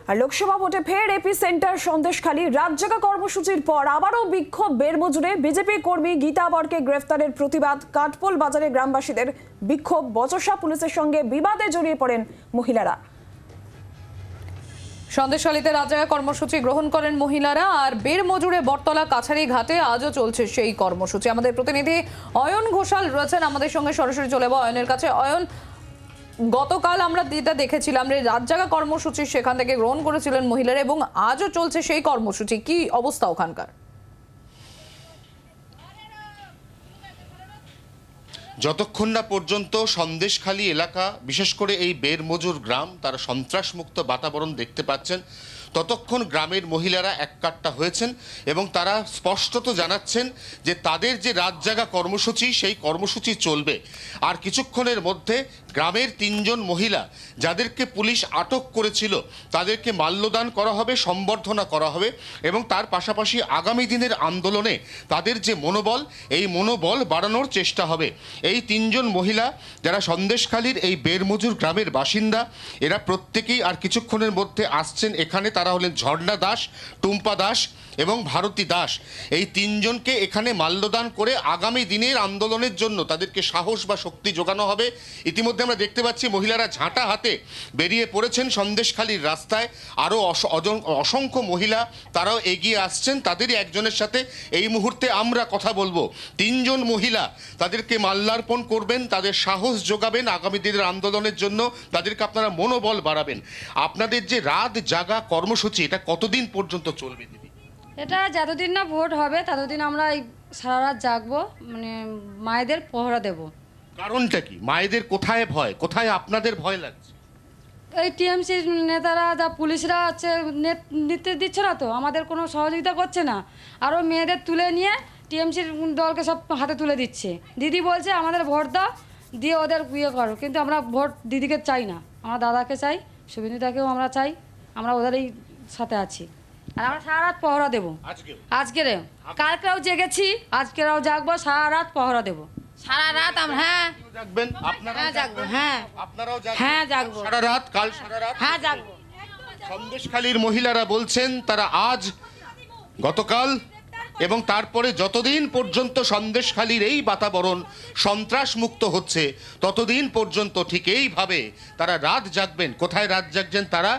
আর লোকসভা ভোটে ফের AP centre Sandeshkhali রাতজাগা কর্মসূচির পর আবারও বিক্ষোভ বেরমজুরে। বিজেপি কর্মী গীতা বরকে গ্রেফতারের প্রতিবাদ। কাঠপোল বাজারে গ্রামবাসীদের বিক্ষোভ। বচসা পুলিশের সঙ্গে বিবাদে জড়িয়ে পড়েন মহিলারা। সন্দেশখালীতে রাতজাগা কর্মসূচি গ্রহণ করেন মহিলারা। আর বেরমজুরে বটতলা কাছারি ঘাটে আজও চলছে সেই কর্মসূচি। আমাদের প্রতিনিধি অয়ন ঘোষাল রয়েছেন আমাদের সঙ্গে, সরাসরি চলে যাবো অয়নের কাছে। অয়ন, গতকাল আমরা যেটা দেখেছিলাম যে রাতজাগা কর্মসূচি সেখান থেকে গ্রহণ করেছিলেন মহিলারা এবং আজও চলছে সেই কর্মসূচি, কি অবস্থা ওখানকার? যতক্ষণ না পর্যন্ত সন্দেশখালী এলাকা, বিশেষ করে এই বেরমজুর গ্রাম, তারা সন্ত্রাসমুক্ত বাতাবরণ দেখতে পাচ্ছেন, ততক্ষণ গ্রামের মহিলারা এককাট্টা হয়েছেন এবং তারা স্পষ্টত জানাচ্ছেন যে তাদের যে রাতজাগা কর্মসূচি সেই কর্মসূচি চলবে। আর কিছুক্ষণের মধ্যে গ্রামের ৩ জন মহিলা যাদেরকে পুলিশ আটক করেছিল তাদেরকে মাল্যদান করা হবে, সম্বর্ধনা করা হবে এবং তার পাশাপাশি আগামী দিনের আন্দোলনে তাদের যে মনোবল, এই মনোবল বাড়ানোর চেষ্টা হবে। এই ৩ জন মহিলা যারা সন্দেশখালীর এই বেরমজুর গ্রামের বাসিন্দা, এরা প্রত্যেকেই আর কিছুক্ষণের মধ্যে আসছেন এখানে। তারা হলেন ঝর্ণা দাস, টুম্পা দাস এবং ভারতী দাস। এই ৩ জনকে এখানে মাল্যদান করে আগামী দিনের আন্দোলনের জন্য তাদেরকে সাহস বা শক্তি যোগানো হবে। ইতিমধ্যে আমরা দেখতে পাচ্ছি মহিলারা ঝাঁটা হাতে বেরিয়ে পড়েছেন সন্দেশখালীর রাস্তায়। আরও অসংখ্য মহিলা তারাও এগিয়ে আসছেন। তাদেরই একজনের সাথে এই মুহূর্তে আমরা কথা বলবো। ৩ জন মহিলা তাদেরকে মাল্যার্পণ করবেন, তাদের সাহস যোগাবেন আগামী দিনের আন্দোলনের জন্য, তাদেরকে আপনারা মনোবল বাড়াবেন। আপনাদের যে রাত জাগা কর্মসূচি, এটা কতদিন পর্যন্ত চলবে দিদি? এটা যতদিন না ভোট হবে ততদিন আমরা এই সারা রাত জাগবো, মানে মায়েদের পহরা দেব। কারণটা কি? মায়েদের কোথায় ভয়, কোথায় আপনাদের ভয় লাগছে? এই টিএমসি নেতারা যা পুলিশরা আছে নির্দেশ দিচ্ছে না, তো আমাদের কোনো সহযোগিতা করছে না। আরও মেয়েদের তুলে নিয়ে টিএমসির দলকে সব হাতে তুলে দিচ্ছে। দিদি বলছে আমাদের ভোট দাও, দিয়ে ওদের ইয়ে করো, কিন্তু আমরা ভোট দিদিকে চাই না, আমরা দাদাকে চাই, শুভেন্দুদাকেও আমরা চাই, আমরা ওদেরই সাথে আছি। আর আমরা সারা রাত পহরা দেবো। আজকের কালকেও জেগেছি, আজকেরাও জাগবো, সারা রাত পহরা দেবো। সারা রাত আমরা জাগবেন? আপনারাও জাগবেন? হ্যাঁ, আপনারাও জাগবেন? হ্যাঁ জাগবো সারা রাত, কাল সারা রাত? হ্যাঁ জাগবো। সন্দেশখালীর মহিলারা বলছেন তারা আজ, গতকাল এবং তারপরে যতদিন পর্যন্ত সন্দেশখালীর এই বাতাবরণ সন্ত্রাস মুক্ত হচ্ছে ততদিন পর্যন্ত ঠিক এইভাবে তারা রাত জাগবেন। কোথায় রাত জাগছেন তারা?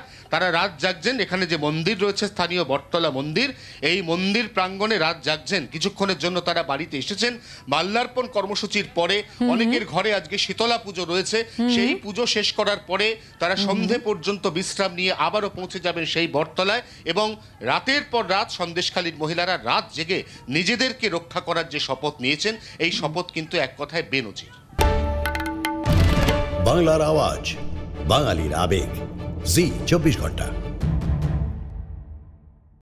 রাত জাগছেন এখানে যে মন্দির রয়েছে, স্থানীয় বটতলা মন্দির, এই মন্দির প্রাঙ্গণে রাত জাগছেন। কিছুক্ষণের জন্য তারা বাড়িতে এসেছেন। মাল্যার্পণ কর্মসূচির পরে অনেকের ঘরে আজকে শীতলা পুজো রয়েছে, সেই পুজো শেষ করার পরে তারা সন্ধে পর্যন্ত বিশ্রাম নিয়ে আবারও পৌঁছে যাবেন সেই বটতলায় এবং রাতের পর রাত সন্দেশখালীর মহিলারা রাত জেগে নিজেদেরকে রক্ষা করার যে শপথ নিয়েছেন, এই শপথ কিন্তু এক কথায় বেনজির। বাংলার আওয়াজ, বাঙালির আবেগ, জি 24 ঘন্টা।